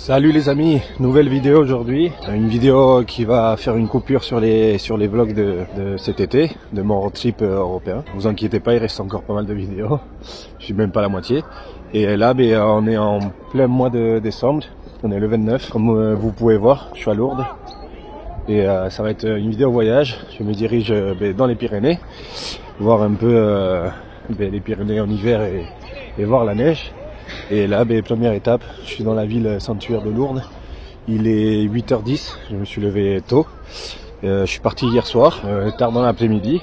Salut les amis, nouvelle vidéo aujourd'hui, une vidéo qui va faire une coupure sur les vlogs de cet été, de mon road trip européen. Vous inquiétez pas, il reste encore pas mal de vidéos, je suis même pas à la moitié. Et là on est en plein mois de décembre, on est le 29, comme vous pouvez voir, je suis à Lourdes. Et ça va être une vidéo voyage, je me dirige dans les Pyrénées, voir un peu les Pyrénées en hiver et voir la neige. Et là, première étape, je suis dans la ville sanctuaire de Lourdes. Il est 8h10, je me suis levé tôt. Je suis parti hier soir, tard dans l'après-midi.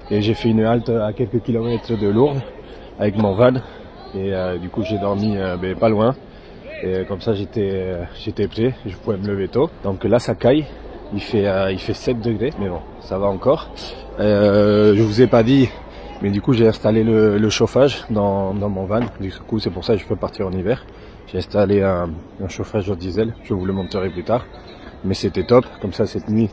Et j'ai fait une halte à quelques kilomètres de Lourdes avec mon van. Et du coup, j'ai dormi pas loin. Et comme ça, j'étais prêt, je pouvais me lever tôt. Donc là, ça caille. Il fait 7 degrés, mais bon, ça va encore. Je vous ai pas dit... Mais du coup j'ai installé le chauffage dans mon van, du coup c'est pour ça que je peux partir en hiver. J'ai installé un chauffage au diesel, je vous le montrerai plus tard. Mais c'était top, comme ça cette nuit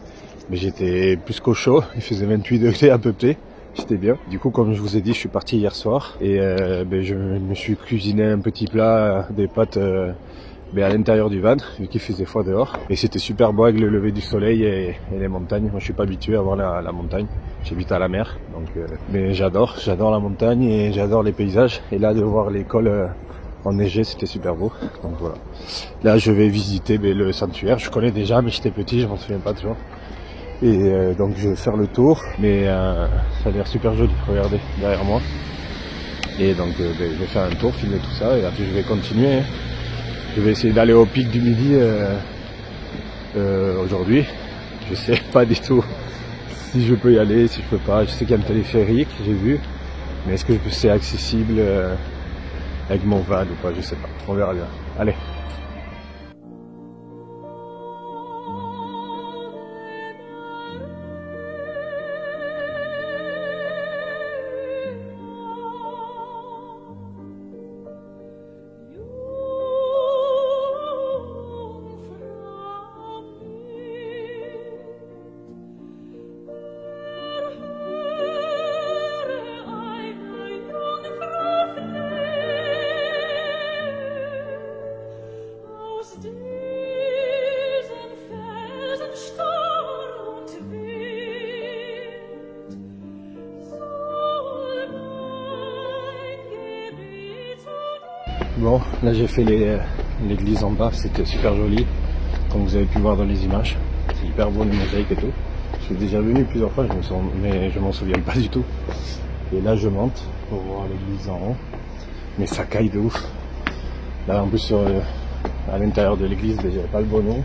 j'étais plus qu'au chaud, il faisait 28 degrés à peu près, j'étais bien. Du coup comme je vous ai dit je suis parti hier soir et je me suis cuisiné un petit plat, des pâtes à l'intérieur du van, vu qu'il faisait froid dehors. Et c'était super beau avec le lever du soleil et les montagnes. Moi je suis pas habitué à voir la montagne, j'habite à la mer, donc mais j'adore la montagne et j'adore les paysages. Et là de voir les cols enneigés, c'était super beau. Donc voilà. Là je vais visiter le sanctuaire, je connais déjà mais j'étais petit, je m'en souviens pas toujours. Et donc je vais faire le tour, mais ça a l'air super joli, regardez derrière moi. Et donc je vais faire un tour, filmer tout ça et après je vais continuer. Je vais essayer d'aller au pic du Midi aujourd'hui. Je sais pas du tout si je peux y aller, si je peux pas. Je sais qu'il y a un téléphérique, j'ai vu. Mais est-ce que c'est accessible avec mon van ou pas? Je sais pas. On verra bien. Allez. Bon, là j'ai fait l'église en bas, c'était super joli, comme vous avez pu voir dans les images. C'est hyper beau, les mosaïques et tout. Je suis déjà venu plusieurs fois, mais je m'en souviens pas du tout. Et là je monte pour voir l'église en haut, mais ça caille de ouf. Là en plus à l'intérieur de l'église, j'ai pas le bon nom.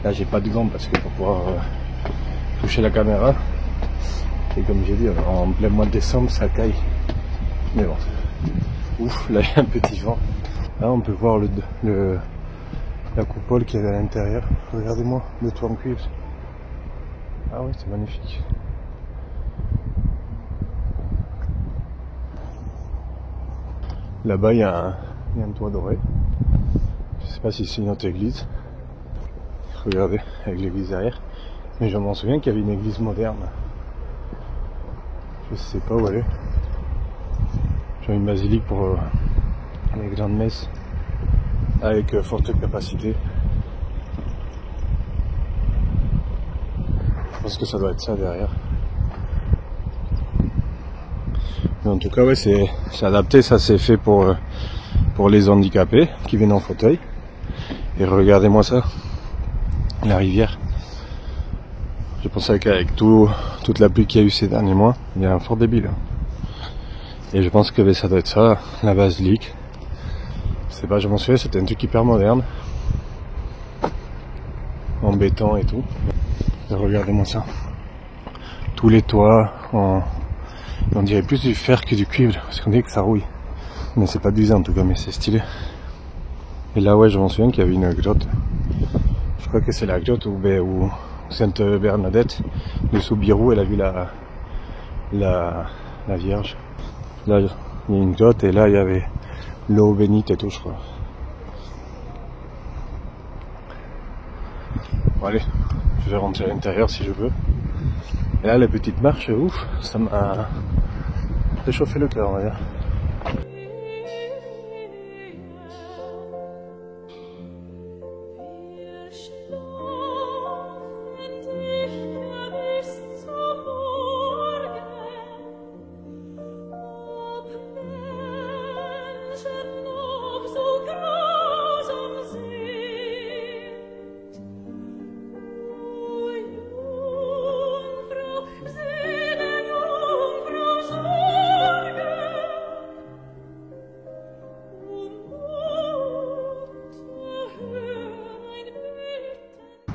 Là j'ai pas de gants parce que pour pouvoir toucher la caméra. Et comme j'ai dit, en plein mois de décembre ça caille. Mais bon, ouf, là il y a un petit vent. Là on peut voir la coupole qui est à l'intérieur. Regardez-moi, le toit en cuivre. Ah oui, c'est magnifique. Là-bas il y a un toit doré. Je sais pas si c'est une autre église. Regardez, avec l'église derrière. Mais je m'en souviens qu'il y avait une église moderne. Je sais pas où elle est. J'ai une basilique pour les grandes messes avec forte capacité. Je pense que ça doit être ça derrière. Mais en tout cas ouais, c'est adapté, ça c'est fait pour les handicapés qui viennent en fauteuil. Et regardez-moi ça, la rivière. Je pensais qu'avec toute la pluie qu'il y a eu ces derniers mois, il y a un fort débit là. Et je pense que ça doit être ça, la basilique. Je sais pas, je m'en souviens, c'était un truc hyper moderne. En béton et tout. Et regardez-moi ça. Tous les toits, on dirait plus du fer que du cuivre, parce qu'on dirait que ça rouille. Mais c'est pas d'usine en tout cas, mais c'est stylé. Et là ouais, je m'en souviens qu'il y avait une grotte. Je crois que c'est la grotte où Sainte Bernadette de Soubirous, elle a vu la Vierge. Là il y a une grotte et là il y avait l'eau bénite et tout, je crois. Bon allez, je vais rentrer à l'intérieur si je veux. Et là les petites marches, ouf, ça m'a réchauffé le cœur on va dire.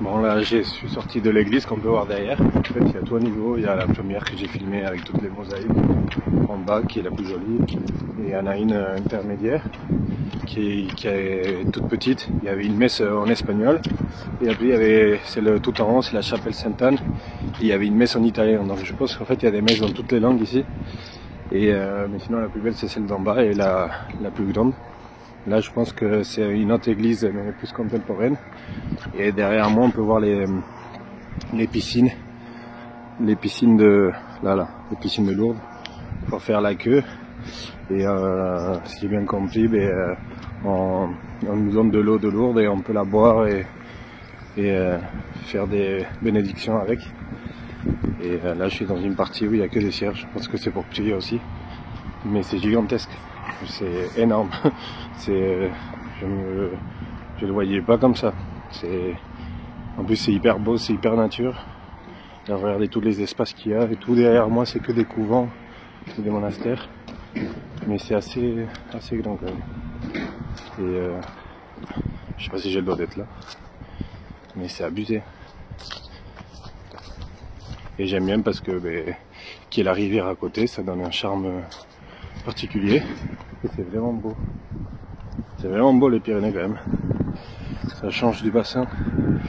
Bon là je suis sorti de l'église qu'on peut voir derrière. En fait il y a trois niveaux, il y a la première que j'ai filmée avec toutes les mosaïques en bas qui est la plus jolie. Et il y en a une intermédiaire qui est toute petite. Il y avait une messe en espagnol. Et après il y avait, c'est le tout en haut, c'est la chapelle Sainte-Anne. Et il y avait une messe en italien. Donc je pense qu'en fait il y a des messes dans toutes les langues ici. Et mais sinon la plus belle c'est celle d'en bas et la plus grande. Là je pense que c'est une autre église mais plus contemporaine. Et derrière moi on peut voir les piscines. Les piscines de les piscines de Lourdes. Pour faire la queue. Et si j'ai bien compris, on nous donne de l'eau de Lourdes et on peut la boire et faire des bénédictions avec. Et là je suis dans une partie où il n'y a que des cierges, je pense que c'est pour prier aussi. Mais c'est gigantesque, c'est énorme. Je le voyais pas comme ça. En plus c'est hyper beau, c'est hyper nature. Et regardez tous les espaces qu'il y a et tout derrière moi c'est que des couvents, c'est des monastères. Mais c'est assez grand quand même. Et je sais pas si j'ai le droit d'être là, mais c'est abusé. Et j'aime bien parce que qu'il y ait la rivière à côté, ça donne un charme particulier. Et c'est vraiment beau. C'est vraiment beau les Pyrénées quand même. Ça change du bassin.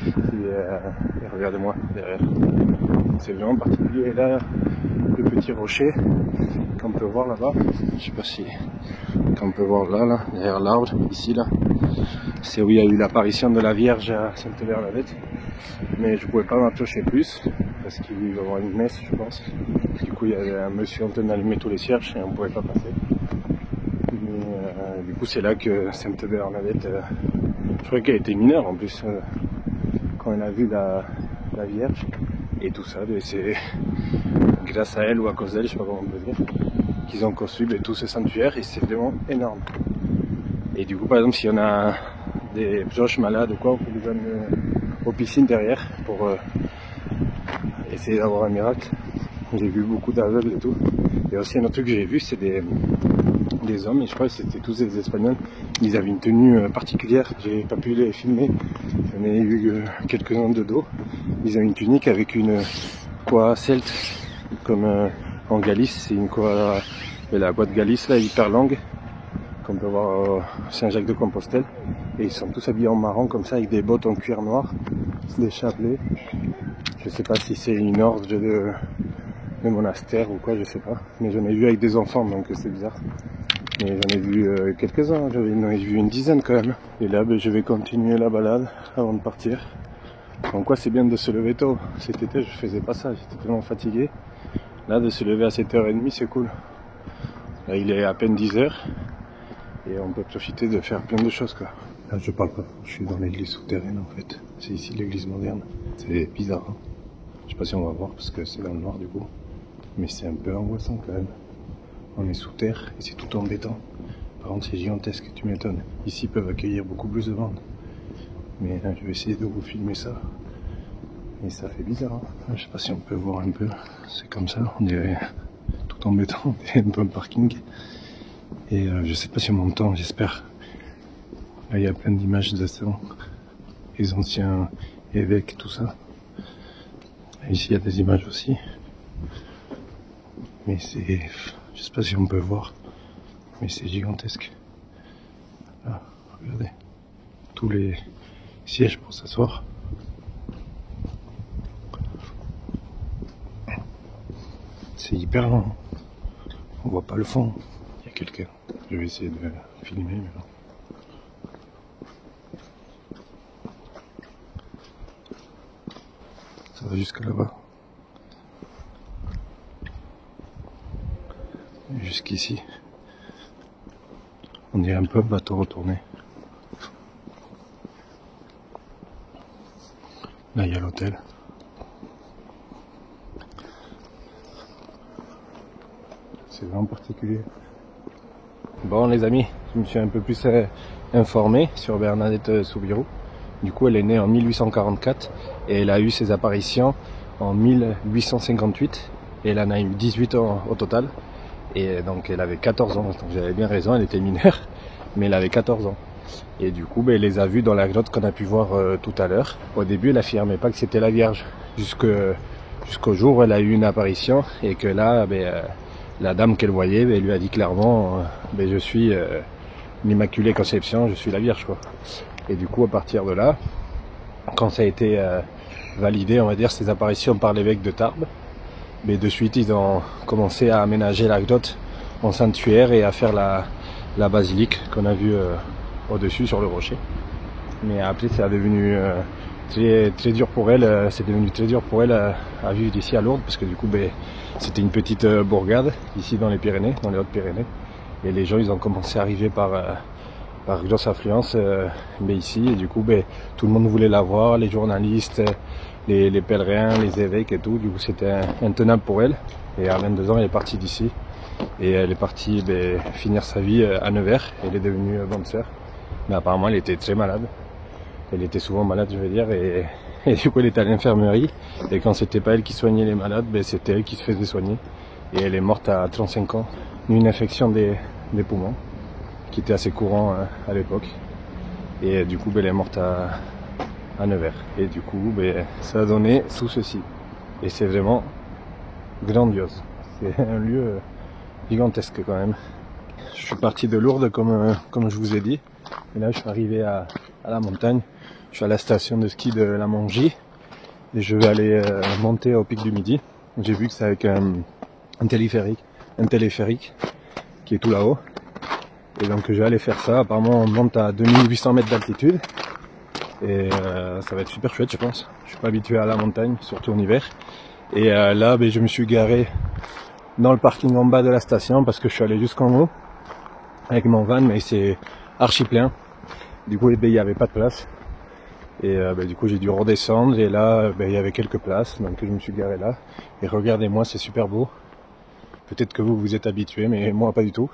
Et regardez-moi derrière. C'est vraiment particulier. Et là, le petit rocher qu'on peut voir là-bas, je sais pas si qu'on peut voir là, derrière l'arbre, ici là, c'est où il y a eu l'apparition de la Vierge à Sainte-Bernadette. Mais je pouvais pas m'approcher plus parce qu'il va y avoir une messe, je pense. Du coup, il y avait un monsieur en train d'allumer tous les cierges et on pouvait pas passer. Mais du coup, c'est là que Sainte-Bernadette, je crois qu'elle était mineure en plus quand elle a vu la Vierge et tout ça. C'est grâce à elle ou à cause d'elle, je sais pas comment on peut dire, qu'ils ont construit tout ce sanctuaire et c'est vraiment énorme. Et du coup, par exemple, s'il y en a des proches malades ou quoi, on peut les amener aux piscines derrière pour essayer d'avoir un miracle. J'ai vu beaucoup d'aveugles et tout. Et aussi un autre truc que j'ai vu, c'est des hommes, et je crois que c'était tous des Espagnols. Ils avaient une tenue particulière, j'ai pas pu les filmer, j'en ai eu quelques-uns de dos. Ils avaient une tunique avec une croix celte, comme en Galice, c'est une croix, la croix de Galice là, hyper longue, qu'on peut voir au Saint-Jacques-de-Compostelle. Et ils sont tous habillés en marron comme ça, avec des bottes en cuir noir, des chapelets. Je sais pas si c'est une ordre de monastère ou quoi, je sais pas. Mais j'en ai vu avec des enfants, donc c'est bizarre. Mais j'en ai vu quelques-uns, j'en ai vu une dizaine quand même. Et là, je vais continuer la balade avant de partir. En quoi c'est bien de se lever tôt. Cet été, je faisais pas ça, j'étais tellement fatigué. Là, de se lever à 7h30, c'est cool. Là, il est à peine 10h. Et on peut profiter de faire plein de choses, quoi. Là, je parle pas, je suis dans l'église souterraine, en fait. C'est ici l'église moderne. C'est bizarre, hein. Je sais pas si on va voir parce que c'est dans le noir, du coup. Mais c'est un peu angoissant, quand même. On est sous terre et c'est tout en béton. Par contre, c'est gigantesque, tu m'étonnes. Ici, ils peuvent accueillir beaucoup plus de monde. Mais là, je vais essayer de vous filmer ça. Et ça fait bizarre, hein. Je sais pas si on peut voir un peu. C'est comme ça, on dirait tout en béton, un peu un parking. Et je sais pas si on m'entend, j'espère. Là, il y a plein d'images de ça. Les anciens évêques, tout ça. Et ici, il y a des images aussi. Mais c'est... Je sais pas si on peut voir. Mais c'est gigantesque. Là, regardez. Tous les sièges pour s'asseoir. C'est hyper long. On voit pas le fond. Il y a quelqu'un. Je vais essayer de filmer. Mais non. Ça va jusqu'à là-bas. Jusqu'ici. On est un peu bateau retourné. Là, il y a l'hôtel. C'est vraiment particulier. Bon les amis, je me suis un peu plus informé sur Bernadette Soubirous. Du coup elle est née en 1844 et elle a eu ses apparitions en 1858 et elle en a eu 18 ans au total. Et donc elle avait 14 ans, donc j'avais bien raison, elle était mineure, mais elle avait 14 ans. Et du coup, elle les a vus dans la grotte qu'on a pu voir tout à l'heure. Au début, elle affirmait pas que c'était la Vierge, jusqu'au jour où elle a eu une apparition et que là, la dame qu'elle voyait, elle lui a dit clairement, je suis l'Immaculée Conception, je suis la Vierge, quoi. Et du coup, à partir de là, quand ça a été validé, on va dire, ces apparitions par l'évêque de Tarbes, mais de suite, ils ont commencé à aménager la grotte en sanctuaire et à faire la basilique qu'on a vue au-dessus sur le rocher. Mais après, c'est devenu très dur pour elle. C'est devenu très dur pour elle à vivre ici à Lourdes, parce que du coup, c'était une petite bourgade ici dans les Pyrénées, dans les Hautes-Pyrénées, et les gens, ils ont commencé à arriver par grosse affluence ici, et du coup, tout le monde voulait la voir, les journalistes, les pèlerins, les évêques et tout. Du coup, c'était intenable pour elle. Et à 22 ans, elle est partie d'ici. Et elle est partie finir sa vie à Nevers. Elle est devenue bonne sœur. Mais apparemment, elle était très malade. Elle était souvent malade, je veux dire. Et du coup, elle était à l'infirmerie. Et quand c'était pas elle qui soignait les malades, c'était elle qui se faisait soigner. Et elle est morte à 35 ans d'une infection des poumons, qui était assez courant à l'époque. Et du coup, elle est morte à Nevers. Et du coup, ça a donné tout ceci. Et c'est vraiment grandiose. C'est un lieu gigantesque quand même. Je suis parti de Lourdes comme je vous ai dit. Et là, je suis arrivé à la montagne. Je suis à la station de ski de la Mongie. Et je vais aller monter au pic du Midi. J'ai vu que c'est avec un téléphérique qui est tout là-haut. Et donc je vais aller faire ça. Apparemment, on monte à 2800 mètres d'altitude. Et ça va être super chouette, je pense. Je suis pas habitué à la montagne, surtout en hiver. Et là, je me suis garé dans le parking en bas de la station parce que je suis allé jusqu'en haut avec mon van, mais c'est archi plein. Du coup, il n'y avait pas de place. Et du coup, j'ai dû redescendre. Et là, il y avait quelques places, donc je me suis garé là. Et regardez-moi, c'est super beau. Peut-être que vous êtes habitués, mais moi pas du tout.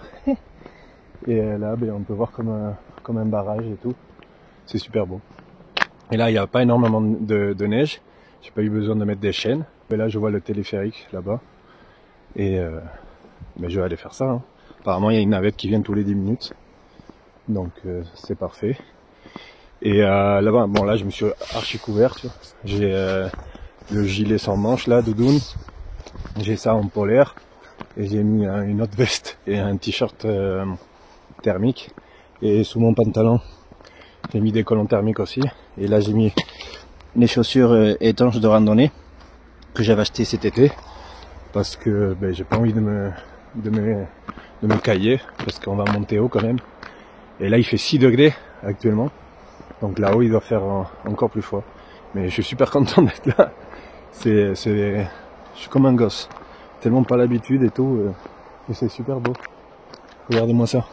Et là, on peut voir comme un barrage et tout. C'est super beau. Et là, il n'y a pas énormément de neige. J'ai pas eu besoin de mettre des chaînes. Mais là, je vois le téléphérique là-bas. Et je vais aller faire ça. Hein. Apparemment, il y a une navette qui vient tous les 10 minutes. Donc, c'est parfait. Et là-bas, là, je me suis archi couvert. J'ai le gilet sans manches, là, doudoune. J'ai ça en polaire. Et j'ai mis une autre veste et un t-shirt thermique. Et sous mon pantalon, j'ai mis des collants thermiques aussi. Et là, j'ai mis les chaussures étanches de randonnée que j'avais acheté cet été. Parce que j'ai pas envie de me cailler. Parce qu'on va monter haut quand même. Et là, il fait 6 degrés actuellement. Donc là-haut, il doit faire encore plus froid. Mais je suis super content d'être là. Je suis comme un gosse. Tellement pas l'habitude et tout. Et c'est super beau. Regardez-moi ça.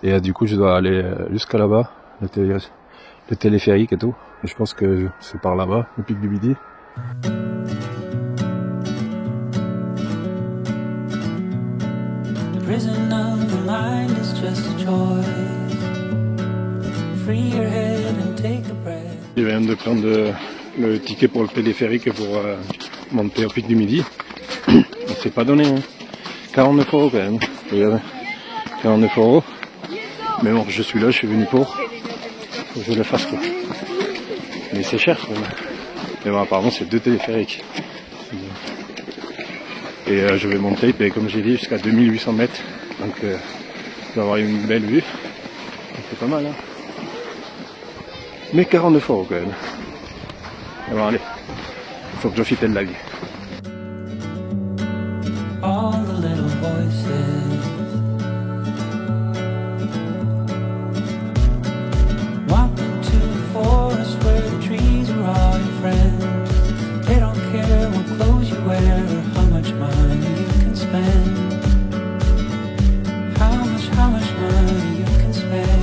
Et du coup, je dois aller jusqu'à là-bas. Le téléphérique et tout. Et je pense que c'est par là-bas, au pic du Midi. Je viens de prendre le ticket pour le téléphérique pour monter au pic du Midi. C'est pas donné, hein. 49 € quand même. Regardez. 49 €. Mais bon, je suis là, je suis venu pour. Faut que je le fasse, quoi. Mais c'est cher, quoi. Mais bon, apparemment, c'est 2 téléphériques. Et je vais monter, comme j'ai dit, jusqu'à 2800 mètres. Donc, je vais avoir une belle vue. C'est pas mal, hein. Mais 49 € quand même. Alors, allez. Faut que je profite de la vie. All the little voices walking to the forest where the trees are all your friends. They don't care what clothes you wear or how much money you can spend. How much money you can spend.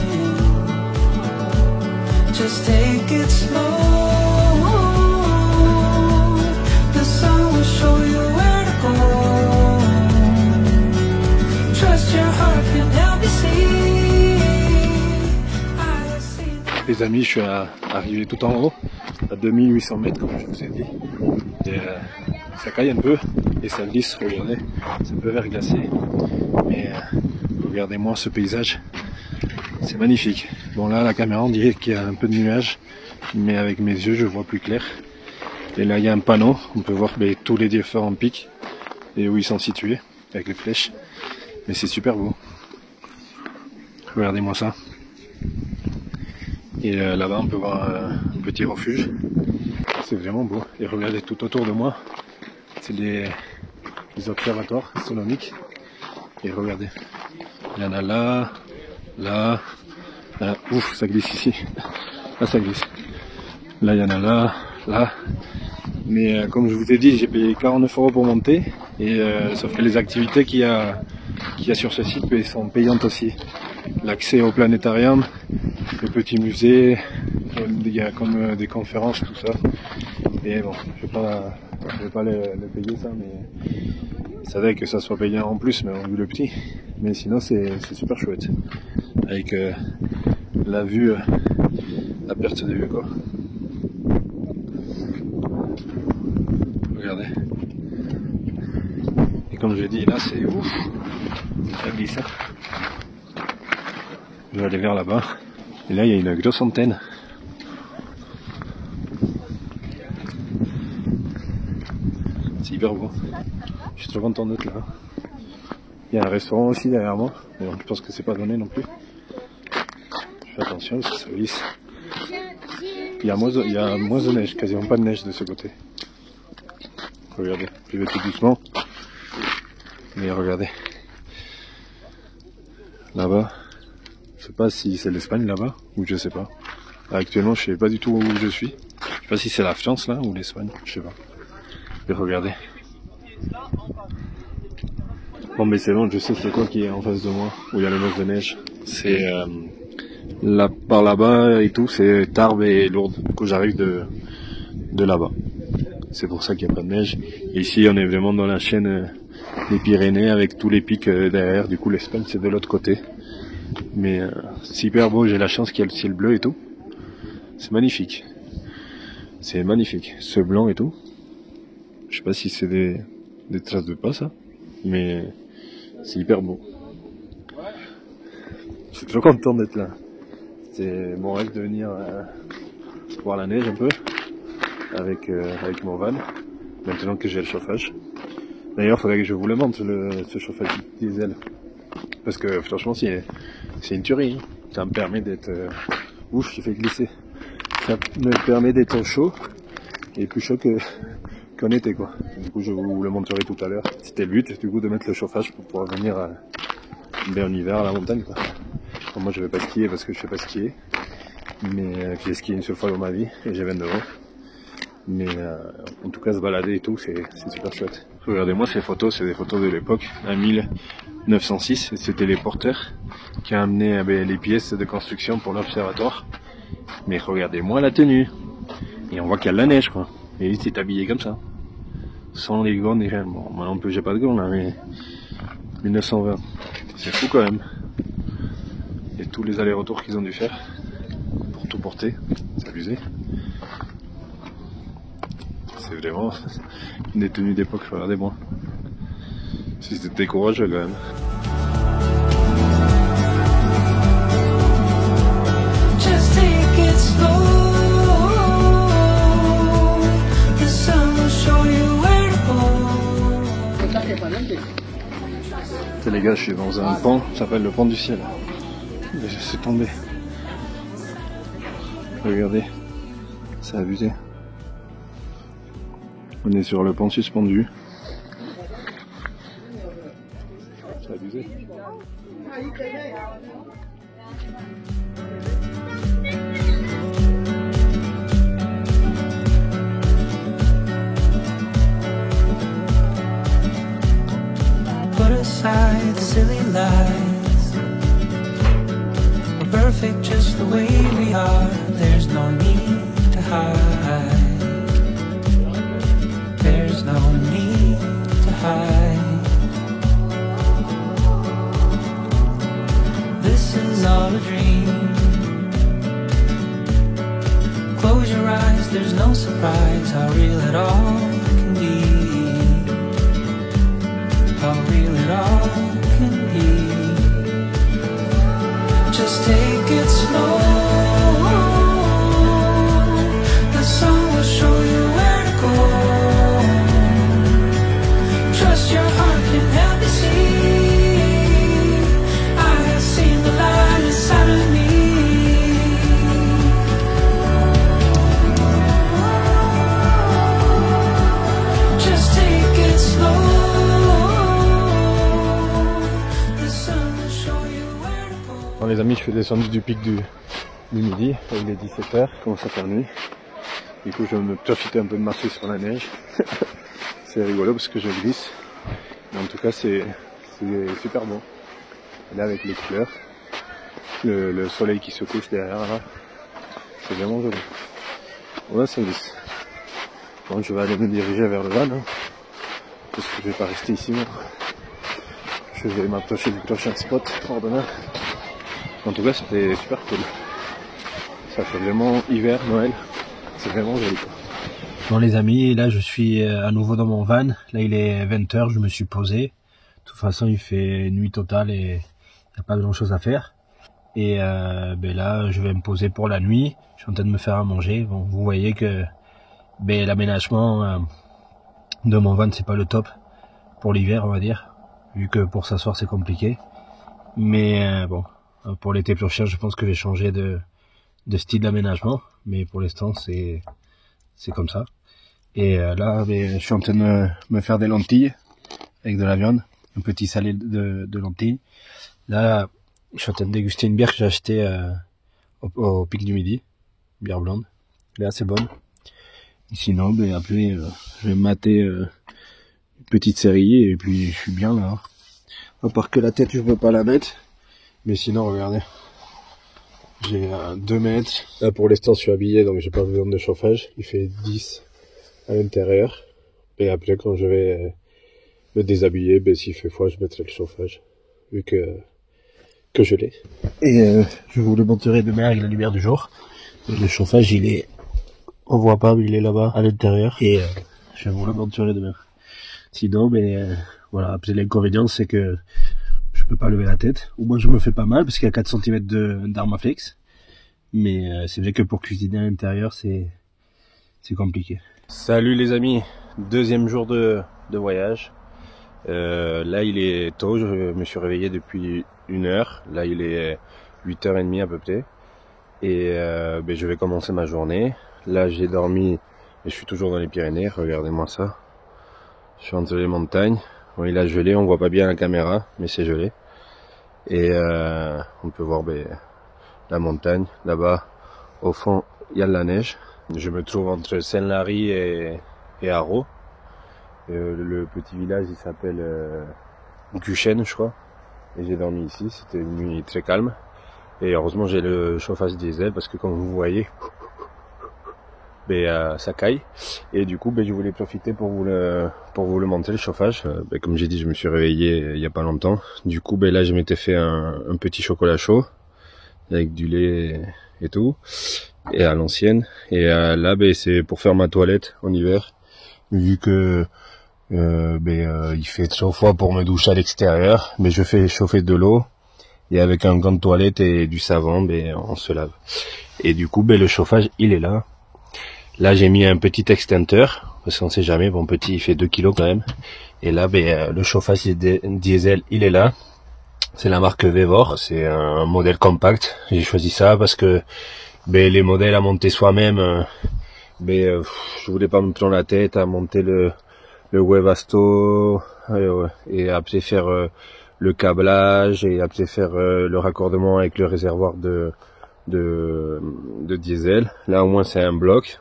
Just take it slow. The sun will show you where to go. Les amis, je suis arrivé tout en haut, à 2800 mètres comme je vous ai dit. Et, ça caille un peu et ça glisse, regardez, c'est un peu verglacé. Mais regardez-moi ce paysage, C'est magnifique. Bon là la caméra on dirait qu'il y a un peu de nuages, mais avec mes yeux je vois plus clair. Et là il y a un panneau, on peut voir tous les différents pics et où ils sont situés avec les flèches. Mais c'est super beau. Regardez-moi ça. Et là-bas on peut voir un petit refuge. C'est vraiment beau. Et regardez tout autour de moi, c'est des observatoires astronomiques. Et regardez, il y en a là, là, là. Ouf, ça glisse ici. Là ça glisse. Là il y en a là, là. Mais comme je vous ai dit, j'ai payé 49 € pour monter. Et sauf que les activités qu'il y a sur ce site sont payantes aussi. L'accès au planétarium, le petit musée, il y a comme des conférences, tout ça. Et bon, je vais pas le payer ça, mais c'est vrai que ça soit payant en plus, mais on vu le petit. Mais sinon c'est super chouette. Avec la vue, la perte de vue quoi. Regardez. Et comme je l'ai dit, là c'est ouf. Ça glisse. Je vais aller vers là-bas. Et là il y a une grosse antenne. C'est hyper beau. Je suis trop content d'être là. Il y a un restaurant aussi derrière moi. Mais je pense que c'est pas donné non plus. Je fais attention parce que ça glisse. Il y a moins de neige, quasiment pas de neige de ce côté. Regardez, je vais tout doucement. Mais regardez. Là-bas. Je sais pas si c'est l'Espagne là-bas, ou je sais pas. Actuellement je sais pas du tout où je suis. Je sais pas si c'est la France là, ou l'Espagne, je sais pas. Et regardez. Bon mais c'est bon, je sais c'est quoi qui est en face de moi, où il y a le mode de neige. C'est là, par là-bas et tout, c'est Tarbes et Lourdes. Du coup j'arrive de là-bas. C'est pour ça qu'il n'y a pas de neige. Et ici on est vraiment dans la chaîne des Pyrénées avec tous les pics derrière. Du coup l'Espagne c'est de l'autre côté. Mais c'est hyper beau, j'ai la chance qu'il y a le ciel bleu et tout. C'est magnifique. C'est magnifique. Ce blanc et tout. Je sais pas si c'est des traces de pas ça. Mais c'est hyper beau. Je suis trop content d'être là. C'est mon rêve de venir voir la neige un peu. Avec mon van. Maintenant que j'ai le chauffage. D'ailleurs, il faudrait que je vous le montre, ce chauffage diesel. Parce que franchement, c'est une tuerie. Ça me permet d'être... ouf, j'ai fait glisser. Ça me permet d'être chaud. Et plus chaud qu'en été, quoi. Du coup, je vous le montrerai tout à l'heure. C'était le but, du coup, de mettre le chauffage pour pouvoir venir en hiver à la montagne, quoi. Bon, moi, je vais pas skier parce que je sais pas skier. Mais j'ai skié une seule fois dans ma vie et j'ai 22 ans. Mais en tout cas, se balader et tout, c'est super chouette. Regardez-moi ces photos, c'est des photos de l'époque, en 1906. C'était les porteurs qui ont amené les pièces de construction pour l'observatoire. Mais regardez-moi la tenue. Et on voit qu'il y a de la neige, quoi. Et il s'est habillé comme ça. Sans les gants ni rien. Bon, moi non plus, j'ai pas de gants là, mais 1920. C'est fou quand même. Et tous les allers-retours qu'ils ont dû faire pour tout porter. C'est abusé. C'est vraiment des tenues d'époque, regardez-moi. C'était courageux quand même. Les gars, je suis dans un pont, ça s'appelle le pont du ciel. Je suis tombé. Regardez, c'est abusé. On est sur le pont suspendu. C'est abusé. Put aside the silly lies. We're perfect just the way we are. There's no need to hide. There's no need to hide. This is all a dream. Close your eyes, there's no surprise how real it all can be. How real it all can be. Just take it slow. The sun will show you where to go. Trust your heart can help you see. I have seen the light inside of me. Just take it slow. The sun will show you where to go. Bon les amis, je suis descendu du pic du midi, il est 17h, il commence à faire nuit. Du coup je vais me profiter un peu de marcher sur la neige. C'est rigolo parce que je glisse. Mais en tout cas c'est super bon. Là avec les couleurs, le soleil qui se couche derrière là, c'est vraiment joli. Ouais, ça glisse. Bon, je vais aller me diriger vers le van, hein, parce que je vais pas rester ici. Moi. Je vais m'approcher du prochain spot hors de mer. En tout cas c'était super cool. Ça fait vraiment hiver, Noël. C'est vraiment joli quoi. Bon les amis, là je suis à nouveau dans mon van. Là il est 20h, je me suis posé. De toute façon il fait nuit totale et il n'y a pas grand chose à faire. Et là je vais me poser pour la nuit. Je suis en train de me faire à manger. Bon, vous voyez que l'aménagement de mon van c'est pas le top pour l'hiver on va dire. Vu que pour s'asseoir c'est compliqué. Mais bon, pour l'été prochain je pense que je vais changer de style d'aménagement. Mais pour l'instant c'est comme ça. Et là je suis en train de me faire des lentilles avec de la viande. Un petit salé de lentilles. Là je suis en train de déguster une bière que j'ai achetée au pic du midi. Bière blonde. Elle est assez bonne. Et sinon après je vais mater une petite série et puis je suis bien là. À part que la tête je peux pas la mettre. Mais sinon regardez. J'ai 2 mètres. Là pour l'instant je suis habillé donc j'ai pas besoin de chauffage. Il fait 10 à l'intérieur. Et après quand je vais me déshabiller, s'il fait froid je mettrai le chauffage. Vu que je l'ai. Et je vous le montrerai demain avec la lumière du jour. Et le chauffage il est... On voit pas mais il est là-bas à l'intérieur. Et je vous le montrerai demain. Sinon voilà, après l'inconvénient c'est que je peux pas lever la tête. Au moins je me fais pas mal parce qu'il y a 4 cm d'Armaflex. Mais c'est vrai que pour cuisiner à l'intérieur c'est compliqué. Salut les amis, deuxième jour de voyage. Là il est tôt, je me suis réveillé depuis 1 heure. Là il est 8h30 à peu près. Et je vais commencer ma journée. Là j'ai dormi et je suis toujours dans les Pyrénées, regardez-moi ça. Je suis entre les montagnes. Oui, il a gelé, on voit pas bien la caméra, mais c'est gelé. Et on peut voir la montagne. Là-bas, au fond, il y a de la neige. Je me trouve entre Saint-Lary et Haro. Le petit village, il s'appelle Guchen, je crois. Et j'ai dormi ici, c'était une nuit très calme. Et heureusement, j'ai le chauffage diesel parce que comme vous voyez... ça caille et du coup je voulais profiter pour vous le montrer le chauffage. Comme j'ai dit je me suis réveillé il y a pas longtemps, du coup là je m'étais fait un petit chocolat chaud avec du lait et tout et à l'ancienne et là c'est pour faire ma toilette en hiver vu que il fait trop froid pour me doucher à l'extérieur, mais je fais chauffer de l'eau et avec un gant de toilette et du savon on se lave et du coup le chauffage il est là. Là j'ai mis un petit extincteur, parce qu'on sait jamais, bon petit il fait 2 kg quand même. Et là le chauffage diesel il est là. C'est la marque Vevor, c'est un modèle compact. J'ai choisi ça parce que les modèles à monter soi-même, je voulais pas me prendre la tête à monter le Webasto et après faire le câblage et après faire le raccordement avec le réservoir de diesel. Là au moins c'est un bloc.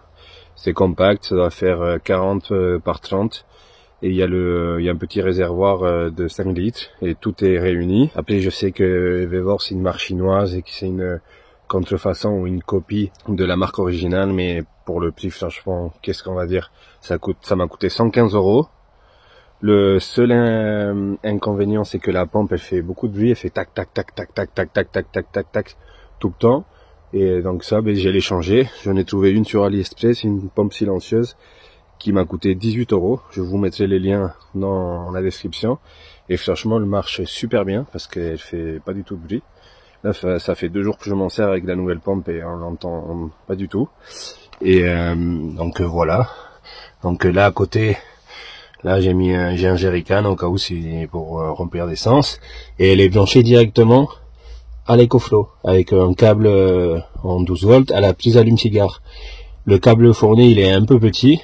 C'est compact, ça doit faire 40 par 30 et il y a un petit réservoir de 5 litres et tout est réuni. Après je sais que Vevor c'est une marque chinoise et que c'est une contrefaçon ou une copie de la marque originale, mais pour le prix franchement qu'est-ce qu'on va dire, ça m'a coûté 115 €. Le seul inconvénient c'est que la pompe elle fait beaucoup de bruit, elle fait tac tac tac tac tac tac tac tac tac tac tac tout le temps. Et donc ça, j'allais changer. J'en ai trouvé une sur AliExpress, une pompe silencieuse qui m'a coûté 18 €. Je vous mettrai les liens dans la description. Et franchement, elle marche super bien parce qu'elle fait pas du tout de bruit. Là, ça fait 2 jours que je m'en sers avec la nouvelle pompe et on l'entend pas du tout. Et donc voilà. Donc là à côté, là j'ai un jerrycan au cas où c'est pour remplir d'essence. Et elle est branchée directement à l'EcoFlow avec un câble en 12 volts à la prise allume-cigare. Le câble fourni il est un peu petit.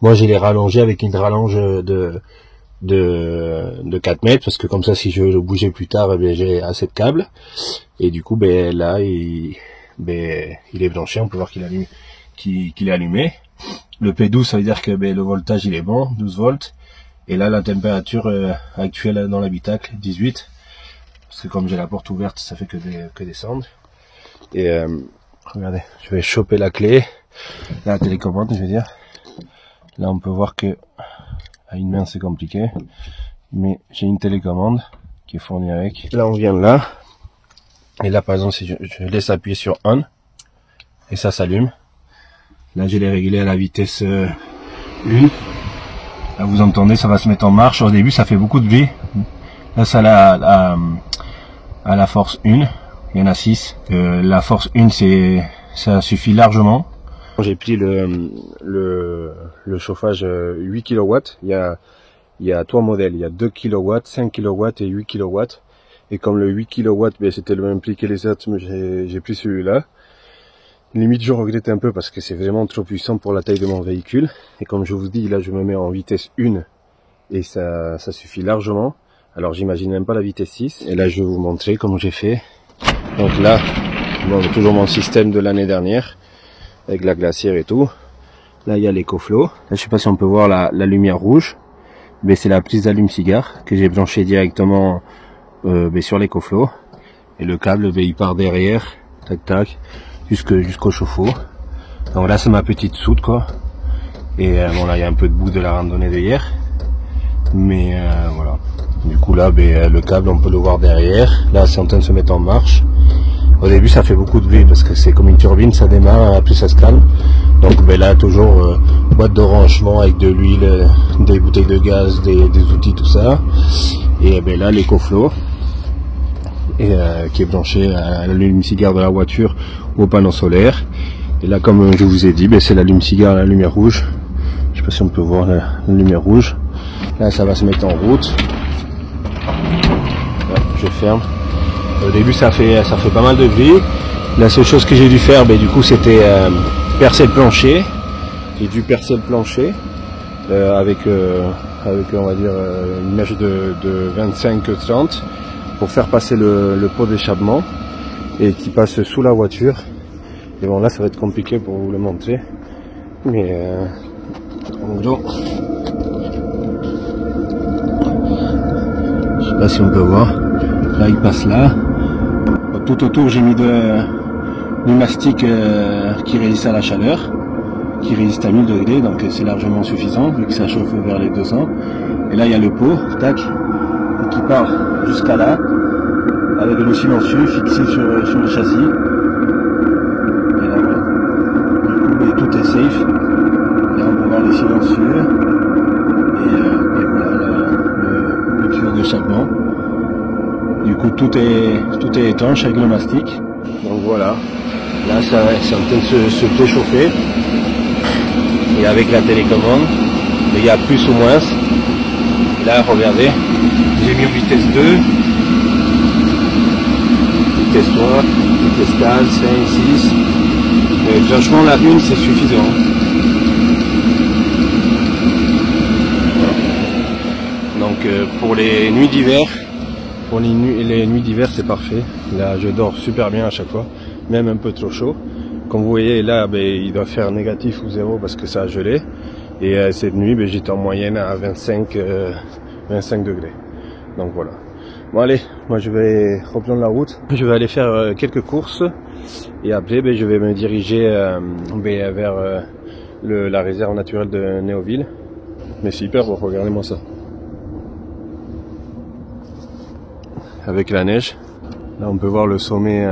Moi je l'ai rallongé avec une rallonge de 4 mètres parce que comme ça si je veux le bouger plus tard, eh bien, j'ai assez de câbles. Et du coup ben là il est branché, on peut voir qu'il est allumé. Le P12 ça veut dire que le voltage il est bon, 12 volts. Et là la température actuelle dans l'habitacle 18. Parce que comme j'ai la porte ouverte ça fait que descendre. Et regardez, je vais choper la clé, la télécommande je veux dire. Là on peut voir que à une main c'est compliqué, mais j'ai une télécommande qui est fournie avec. Là on vient de là, et là par exemple si je laisse appuyer sur on, et ça s'allume. Là je l'ai réglé à la vitesse 1. Là vous entendez, ça va se mettre en marche. Au début ça fait beaucoup de bruit. Là ça à la force 1, il y en a 6. La force 1 ça suffit largement. J'ai pris le chauffage 8 kW. Il y a 3 modèles. Il y a 2 kW, 5 kW et 8 kW. Et comme le 8 kW, c'était le même prix que les autres, mais j'ai pris celui-là. Limite, je regrette un peu parce que c'est vraiment trop puissant pour la taille de mon véhicule. Et comme je vous dis, là, je me mets en vitesse 1 et ça suffit largement. Alors, j'imagine même pas la vitesse 6. Et là, je vais vous montrer comment j'ai fait. Donc là, bon, toujours mon système de l'année dernière. Avec la glacière et tout. Là il y a l'EcoFlow. Là je sais pas si on peut voir la lumière rouge. Mais c'est la prise d'allume-cigare que j'ai branchée directement sur l'EcoFlow. Et le câble il part derrière, tac tac, jusqu'au chauffe-eau. Donc là c'est ma petite soute quoi. Et bon là il y a un peu de boue de la randonnée d'hier. Mais voilà. Du coup là le câble on peut le voir derrière. Là c'est en train de se mettre en marche. Au début ça fait beaucoup de bruit parce que c'est comme une turbine, ça démarre, après ça se calme. Donc là toujours boîte de rangement avec de l'huile, des bouteilles de gaz, des outils, tout ça. Et là l'EcoFlow qui est branché à l'allume-cigare de la voiture ou au panneau solaire. Et là comme je vous ai dit, c'est l'allume-cigare à la lumière rouge. Je sais pas si on peut voir la lumière rouge. Là ça va se mettre en route. Ouais, je ferme. Au début ça fait pas mal de bruit. La seule chose que j'ai dû faire du coup c'était percer le plancher. J'ai dû percer le plancher avec on va dire une mèche de 25-30 pour faire passer le pot d'échappement et qui passe sous la voiture. Et bon là ça va être compliqué pour vous le montrer. Mais en gros, je sais pas si on peut voir. Là il passe là. Tout autour j'ai mis du mastic qui résiste à la chaleur, qui résiste à 1000 degrés, donc c'est largement suffisant vu que ça chauffe vers les 200. Et là il y a le pot, tac, qui part jusqu'à là, avec le silencieux fixé sur le châssis. Et là voilà. Du coup tout est safe. Là on peut voir les silencieux. Et voilà le tuyau d'échappement. Du coup tout est étanche avec le mastic. Donc voilà, là c'est en train de se préchauffer. Et avec la télécommande, il y a plus ou moins. Là regardez, j'ai mis vitesse 2, vitesse 3, vitesse 4, 5, 6. Mais franchement la 1 c'est suffisant. Voilà. Donc pour les nuits d'hiver, pour les nuits d'hiver c'est parfait. Là je dors super bien à chaque fois, même un peu trop chaud. Comme vous voyez là il doit faire négatif ou 0 parce que ça a gelé. Et cette nuit j'étais en moyenne à 25 degrés. Donc voilà. Bon allez, moi je vais reprendre la route. Je vais aller faire quelques courses. Et après je vais me diriger vers la réserve naturelle de Néoville. Mais c'est hyper beau, regardez-moi ça. Avec la neige. Là on peut voir le sommet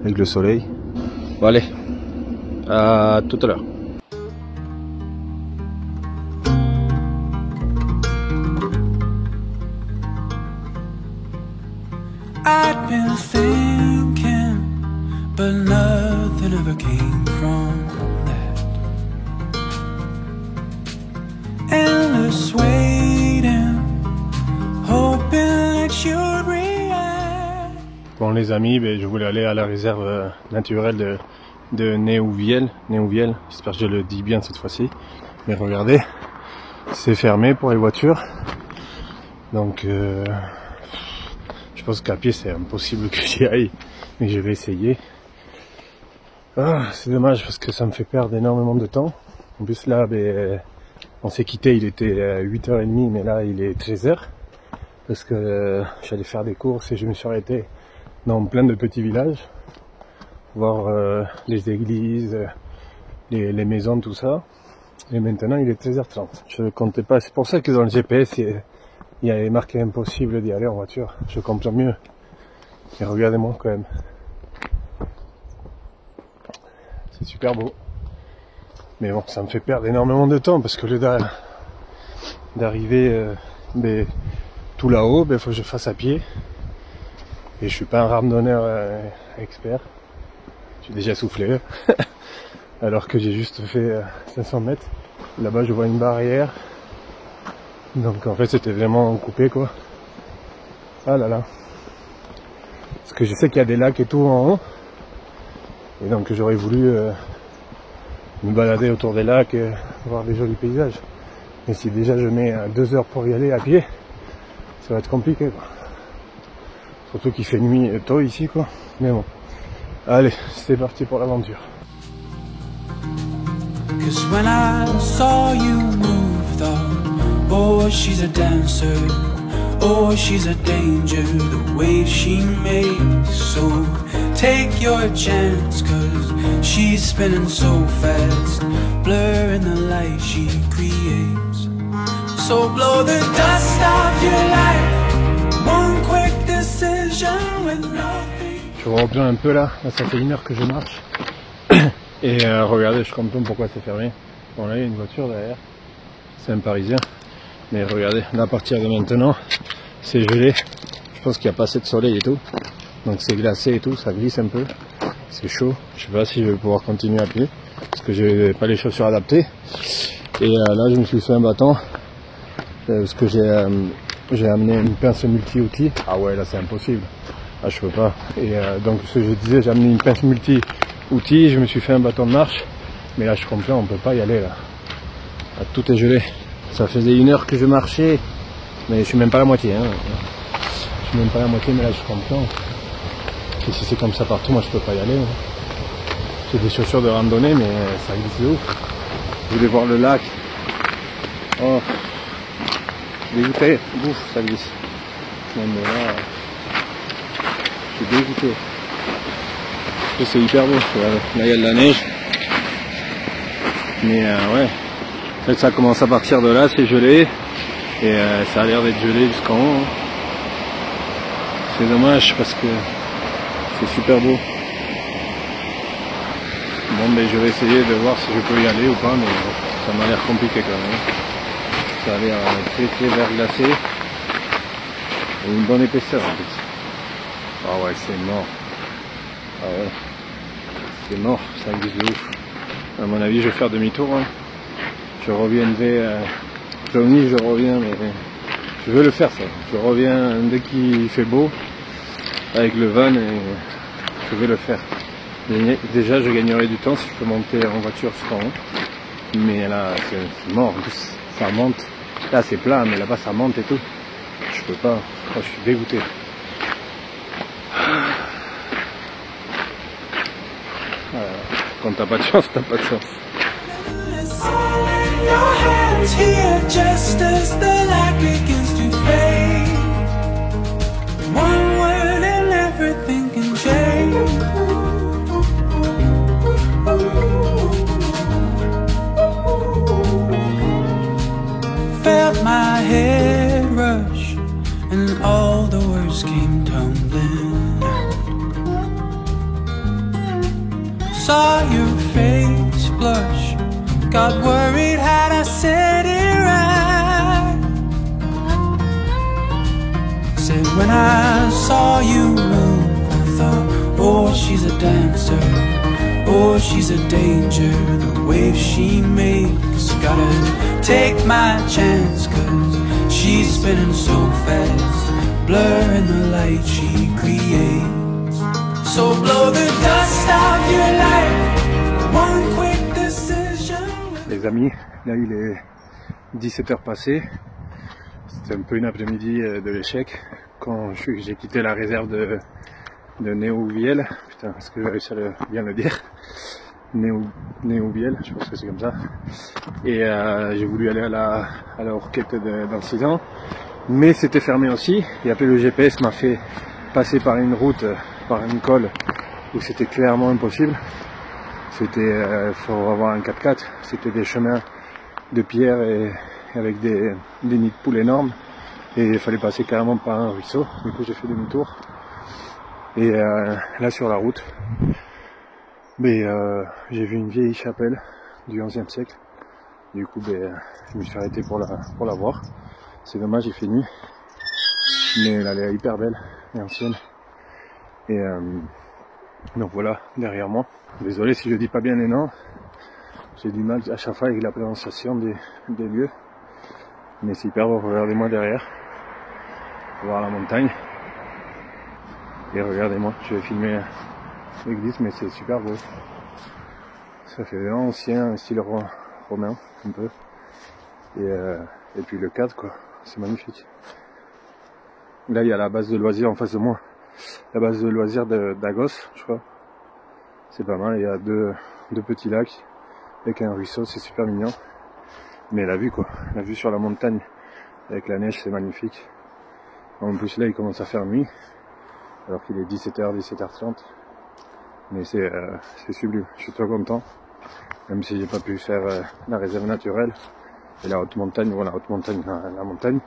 avec le soleil. Bon allez, à tout à l'heure. I've been thinking des amis, je voulais aller à la réserve naturelle de Néouviel, j'espère que je le dis bien cette fois-ci. Mais regardez, c'est fermé pour les voitures. Donc je pense qu'à pied c'est impossible que j'y aille, mais je vais essayer. C'est dommage parce que ça me fait perdre énormément de temps. En plus là, on s'est quitté, il était 8h30, mais là il est 13h. Parce que j'allais faire des courses et je me suis arrêté dans plein de petits villages. Voir les églises, les maisons, tout ça. Et maintenant il est 13h30. Je ne comptais pas, c'est pour ça que dans le GPS il y avait marqué impossible d'y aller en voiture. Je comprends mieux. Et regardez-moi quand même. C'est super beau. Mais bon, ça me fait perdre énormément de temps parce que le d'arriver tout là-haut, faut que je fasse à pied. Et je suis pas un randonneur expert. J'ai déjà soufflé. Alors que j'ai juste fait 500 mètres. Là-bas, je vois une barrière. Donc en fait, c'était vraiment coupé, quoi. Ah là là. Parce que je sais qu'il y a des lacs et tout en haut. Et donc j'aurais voulu me balader autour des lacs et voir des jolis paysages. Mais si déjà je mets 2 heures pour y aller à pied, ça va être compliqué, quoi. Surtout qu'il fait nuit tôt ici, quoi. Mais bon. Allez, c'est parti pour l'aventure. 'Cause when I saw you move, thought, oh, she's a dancer, oh, she's a danger, the way she makes. So take your chance, 'cause she's spinning so fast, blurring the light she creates. So blow the dust off your life, one quick decision with nothing. Je reviens un peu là, ça fait 1 heure que je marche. Et regardez, je comprends pourquoi c'est fermé. Bon là il y a une voiture derrière, c'est un Parisien. Mais regardez, là, à partir de maintenant, c'est gelé. Je pense qu'il n'y a pas assez de soleil et tout. Donc c'est glacé et tout, ça glisse un peu. C'est chaud. Je sais pas si je vais pouvoir continuer à pied. Parce que j'ai pas les chaussures adaptées. Et là je me suis fait un bâton. Parce que j'ai amené une pince multi-outils. Ah ouais, là c'est impossible. Ah je peux pas. Et donc ce que je disais, j'ai amené une pince multi-outils. Je me suis fait un bâton de marche. Mais là je comprends, on peut pas y aller là. Là, tout est gelé. Ça faisait 1 heure que je marchais, mais je suis même pas à la moitié. Hein. Je suis même pas à la moitié, mais là je comprends. Et si c'est comme ça partout, moi je peux pas y aller. Hein. J'ai des chaussures de randonnée, mais ça glisse de ouf. Je voulais voir le lac. Oh, je suis dégoûté. Ouf, ça glisse. Non, mais là, je suis dégoûté. Et c'est hyper beau. Là il y a de la neige. Mais ouais. En fait, ça commence à partir de là, c'est gelé et ça a l'air d'être gelé jusqu'en haut. C'est dommage parce que c'est super beau. Bon, je vais essayer de voir si je peux y aller ou pas, mais ça m'a l'air compliqué quand même. Ça a l'air très verglacé et une bonne épaisseur en fait. Ah ouais, c'est mort. Ah ouais, c'est mort, ça glisse de ouf. À mon avis, je vais faire demi-tour. Hein. Je reviendrai, je reviens, mais je veux le faire ça. Je reviens dès qu'il fait beau, avec le van, et je vais le faire. Déjà, je gagnerai du temps si je peux monter en voiture jusqu'en haut. Mais là, c'est mort. En plus, ça monte. Là, c'est plat, mais là-bas, ça monte et tout. Je peux pas. Oh, je suis dégoûté. Quand t'as pas de chance, t'as pas de chance. Your hands here just as the light begins to fade. One word and everything can change. Felt my head rush and all the words came tumbling. Saw your face blush. Got worried had I said it right. Said when I saw you move, I thought, oh, she's a dancer, oh, she's a danger, the waves she makes. Gotta take my chance, 'cause she's spinning so fast, blurring the light she creates. So blow the dust off your life. One quick decision. Les amis, là il est 17h passé. C'était un peu une après-midi de l'échec quand j'ai quitté la réserve de Néouviel. Putain, est-ce que j'ai réussi à bien le dire? Néouviel, je pense que c'est comme ça. Et j'ai voulu aller à la Horquette d'Ancizan, mais c'était fermé aussi. Et après le GPS m'a fait passer par une route, par une colle où c'était clairement impossible. C'était, faut avoir un 4x4. C'était des chemins de pierre et avec des nids de poules énormes. Et il fallait passer carrément par un ruisseau. Du coup j'ai fait demi-tour. Et là sur la route, j'ai vu une vieille chapelle du XIe siècle. Du coup je me suis arrêté pour la voir. C'est dommage, il fait nuit. Mais elle est hyper belle et ancienne. Et donc voilà, derrière moi. Désolé si je dis pas bien les noms. J'ai du mal à chaque fois avec la prononciation des lieux. Mais c'est hyper beau, regardez-moi derrière. Voir la montagne. Et regardez-moi, je vais filmer l'église, mais c'est super beau. Ça fait vraiment ancien, style romain, un peu. Et puis le cadre, quoi, c'est magnifique. Là, il y a la base de loisirs en face de moi. La base de loisirs d'Agos, je crois. C'est pas mal, il y a deux petits lacs avec un ruisseau, c'est super mignon. Mais la vue, quoi, la vue sur la montagne avec la neige, c'est magnifique. En plus, là, il commence à faire nuit. Alors qu'il est 17h, 17h30. Mais c'est sublime, je suis trop content. Même si j'ai pas pu faire la réserve naturelle et la haute montagne, voilà, la montagne.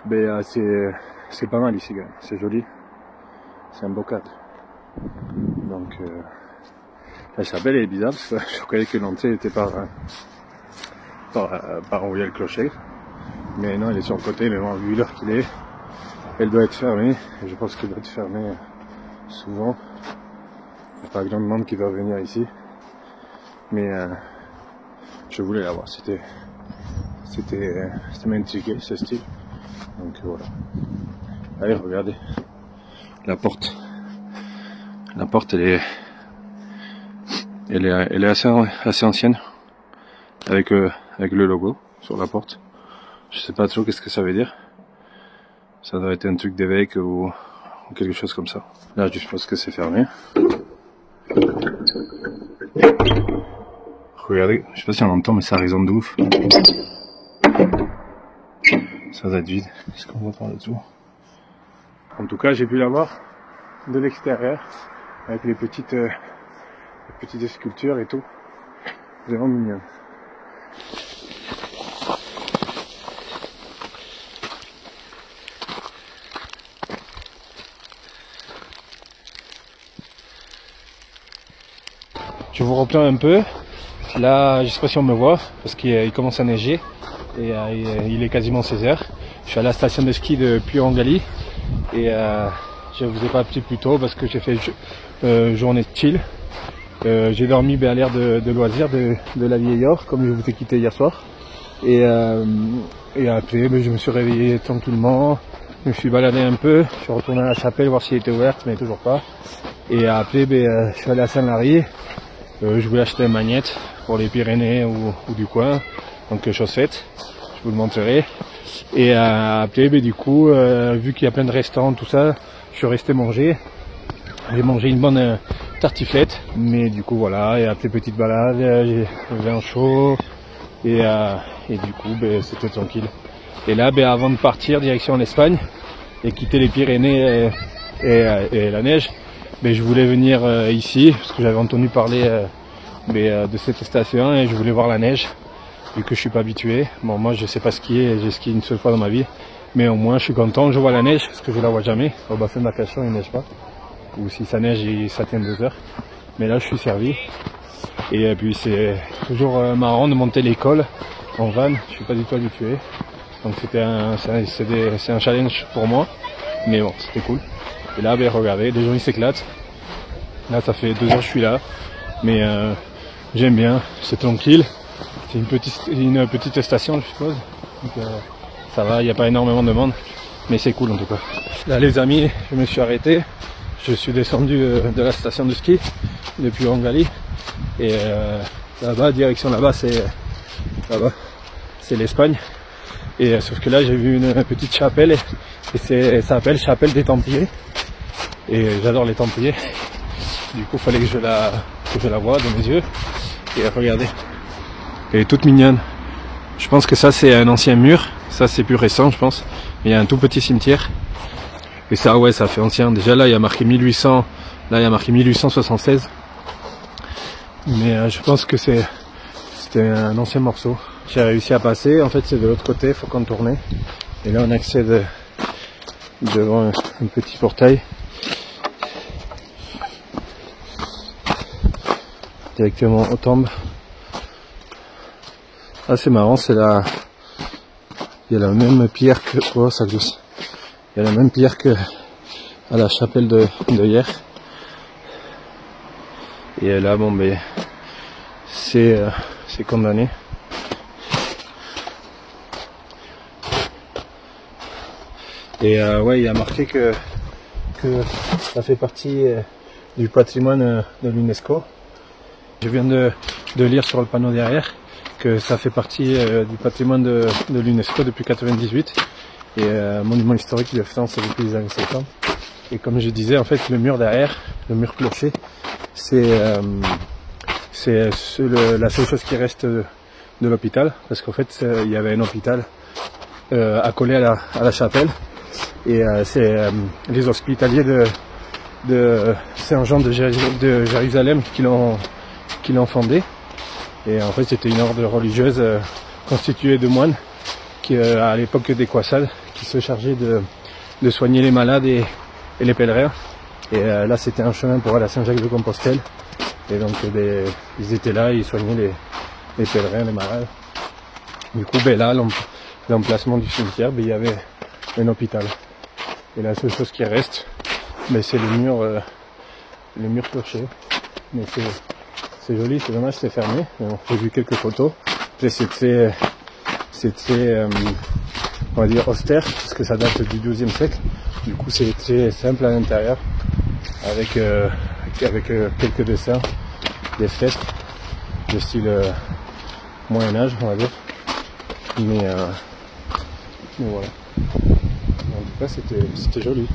Mais c'est pas mal ici, c'est joli. C'est un beau cadre. Donc la chapelle est bizarre parce que je croyais que l'entrée était par où il y a le clocher. Mais non, elle est sur le côté, mais bon, vu l'heure qu'il est, elle doit être fermée. Et je pense qu'elle doit être fermée souvent. Il n'y a pas grand monde qui va venir ici. Mais je voulais la voir. C'était m'intriguait ce style. Donc voilà. Allez, regardez. La porte. La porte, elle est assez ancienne. Avec le logo sur la porte. Je sais pas trop qu'est-ce que ça veut dire. Ça doit être un truc d'évêque ou quelque chose comme ça. Là, je pense que c'est fermé. Regardez, je sais pas si on entend, mais ça résonne de ouf. Ça doit être vide. Est-ce qu'on entend là-dessous? En tout cas, j'ai pu la voir de l'extérieur, avec les petites sculptures et tout. Vraiment mignon. Je vous reprends un peu. Là, je sais pas si on me voit, parce qu'il commence à neiger. Et il est quasiment 16h. Je suis à la station de ski de Puy-en-Galie. Et je vous ai pas appelé plus tôt parce que j'ai fait journée de chill. J'ai dormi à l'air de loisirs de la Vieille-Or, comme je vous ai quitté hier soir. Et après, je me suis réveillé tranquillement. Je me suis baladé un peu. Je suis retourné à la chapelle voir si elle était ouverte, mais toujours pas. Et après, je suis allé à Saint-Lary. Je voulais acheter une magnette pour les Pyrénées ou du coin, donc chaussettes, je vous le montrerai. Et après, du coup, vu qu'il y a plein de restaurants, tout ça, je suis resté manger. J'ai mangé une bonne tartiflette, mais du coup voilà, et après petite balade, j'ai le vin chaud, et du coup c'était tranquille. Et là, avant de partir direction l'Espagne et quitter les Pyrénées et la neige, je voulais venir ici parce que j'avais entendu parler de cette station et je voulais voir la neige vu que je suis pas habitué. Bon, moi je sais pas skier, j'ai skié une seule fois dans ma vie, mais au moins je suis content, je vois la neige parce que je la vois jamais. Au bassin de natation il neige pas, ou si ça neige ça tient 2 heures, mais là je suis servi. Et puis c'est toujours marrant de monter l'école en van, je suis pas du tout habitué, donc c'est un challenge pour moi, mais bon c'était cool. Et là regardez, les gens ils s'éclatent. Là ça fait 2 heures que je suis là, mais j'aime bien, c'est tranquille. C'est une petite station je suppose, donc ça va, il n'y a pas énormément de monde, mais c'est cool en tout cas. Là les amis, je me suis arrêté, je suis descendu de la station de ski depuis Ouangali et là-bas, direction là-bas, c'est l'Espagne. Et sauf que là, j'ai vu une petite chapelle et ça s'appelle Chapelle des Templiers. Et j'adore les Templiers. Du coup, fallait que je la voie de mes yeux. Et regardez, elle est toute mignonne. Je pense que ça, c'est un ancien mur. Ça, c'est plus récent, je pense. Mais il y a un tout petit cimetière. Et ça, ouais, ça fait ancien. Déjà là, il y a marqué 1800. Là, il y a marqué 1876. Mais je pense que c'était un ancien morceau. J'ai réussi à passer. En fait, c'est de l'autre côté. Il faut contourner. Et là, on accède devant un petit portail. Directement aux tombes. Ah, c'est marrant, c'est là. Il y a la même pierre que. Oh, ça glisse. Il y a la même pierre que à la chapelle de hier. Et là, bon, ben, c'est condamné. Et ouais, il y a marqué que ça fait partie du patrimoine de l'UNESCO. Je viens de lire sur le panneau derrière que ça fait partie du patrimoine de l'UNESCO depuis 1998 et monument historique de France depuis les années 70. Et comme je disais, en fait, le mur derrière, le mur clocher, c'est la seule chose qui reste de l'hôpital, parce qu'en fait, il y avait un hôpital accolé à la chapelle, et c'est les hospitaliers de Saint-Jean de Jérusalem qui l'ont fondé. Et en fait, c'était une ordre religieuse constituée de moines qui, à l'époque des croisades, qui se chargeaient de soigner les malades et les pèlerins. Et là, c'était un chemin pour aller à Saint-Jacques-de-Compostelle. Et donc, ils étaient là, ils soignaient les pèlerins, les malades. Du coup, ben là, l'emplacement du cimetière, ben, il y avait un hôpital. Et la seule chose qui reste, ben, c'est le mur clocher. Mais c'est joli, c'est dommage, c'est fermé. Bon, j'ai vu quelques photos. Après, c'était on va dire austère, parce que ça date du XIIe siècle. Du coup, c'est très simple à l'intérieur, avec quelques dessins, des fresques de style Moyen-Âge, on va dire. Mais voilà. En tout cas, c'était joli.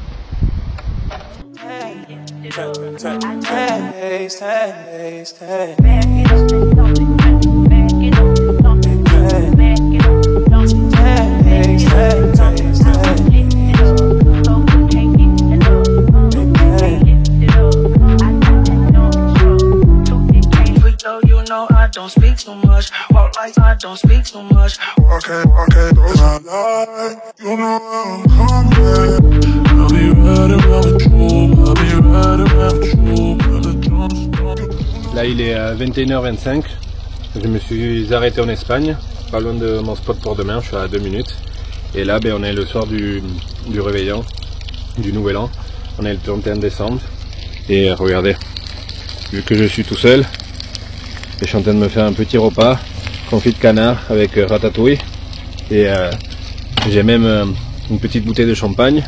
Don't speak too much, walk like I don't speak too much. Walk it, those I lie. You know I'm coming. I'll be riding around with you. I'll be riding around with you. Là, il est 21h25. Je me suis arrêté en Espagne, pas loin de mon spot pour demain. Je suis à 2 minutes. Et là, ben, on est le soir du réveillon, du Nouvel An. On est le 31 décembre. Et regardez, vu que je suis tout seul, je suis en train de me faire un petit repas, confit de canard avec ratatouille, et j'ai même une petite bouteille de champagne,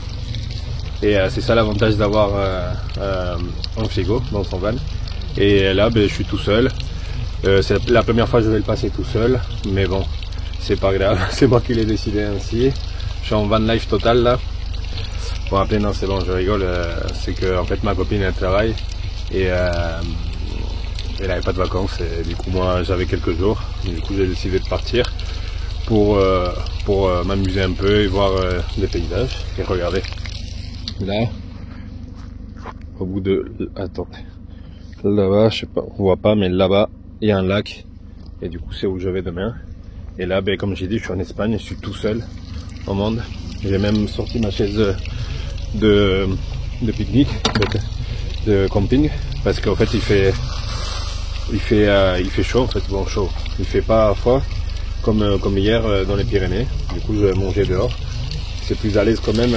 et c'est ça l'avantage d'avoir un frigo dans son van. Et là, ben, je suis tout seul, c'est la première fois que je vais le passer tout seul, mais bon, c'est pas grave, c'est moi qui l'ai décidé ainsi. Je suis en van life total là. Bon, après non, c'est bon, je rigole, c'est que en fait ma copine elle travaille, et elle n'avait pas de vacances, et du coup moi j'avais quelques jours, du coup j'ai décidé de partir pour m'amuser un peu et voir les paysages. Et regardez, là, au bout de... Attendez, là-bas, je sais pas, on voit pas, mais là-bas il y a un lac, et du coup c'est où je vais demain. Et là, ben, comme j'ai dit, je suis en Espagne, je suis tout seul au monde. J'ai même sorti ma chaise de pique-nique, de camping, parce qu'en fait il fait chaud, en fait, bon, chaud. Il fait pas froid comme hier dans les Pyrénées. Du coup, je vais manger dehors. C'est plus à l'aise quand même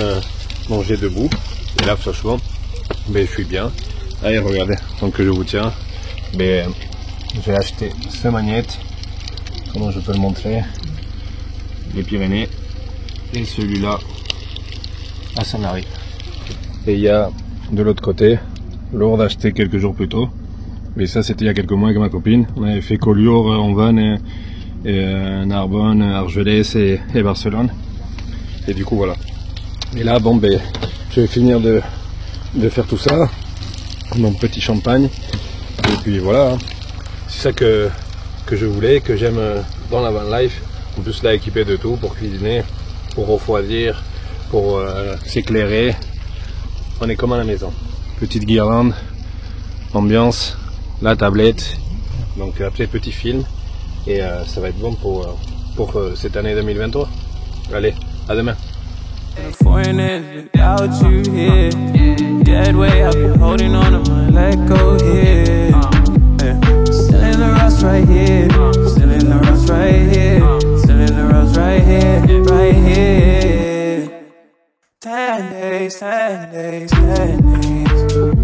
manger debout. Et là, franchement, ben, je suis bien. Allez, regardez, tant que je vous tiens, ben, j'ai acheté ce magnète. Comment je peux le montrer? Les Pyrénées. Et celui-là à Sanary. Et il y a de l'autre côté. Lourdes acheté quelques jours plus tôt. Mais ça c'était il y a quelques mois avec ma copine. On avait fait Collioure en van et Narbonne, Argelès et Barcelone. Et du coup voilà. Et là bon ben je vais finir de faire tout ça. Mon petit champagne. Et puis voilà. C'est ça que je voulais, que j'aime dans la van life. En plus là équipé de tout pour cuisiner, pour refroidir, pour s'éclairer. On est comme à la maison. Petite guirlande, ambiance, la tablette, donc après petit film. Et ça va être bon pour cette année 2023. Allez, à demain. Ten days, 10 days, 10 days.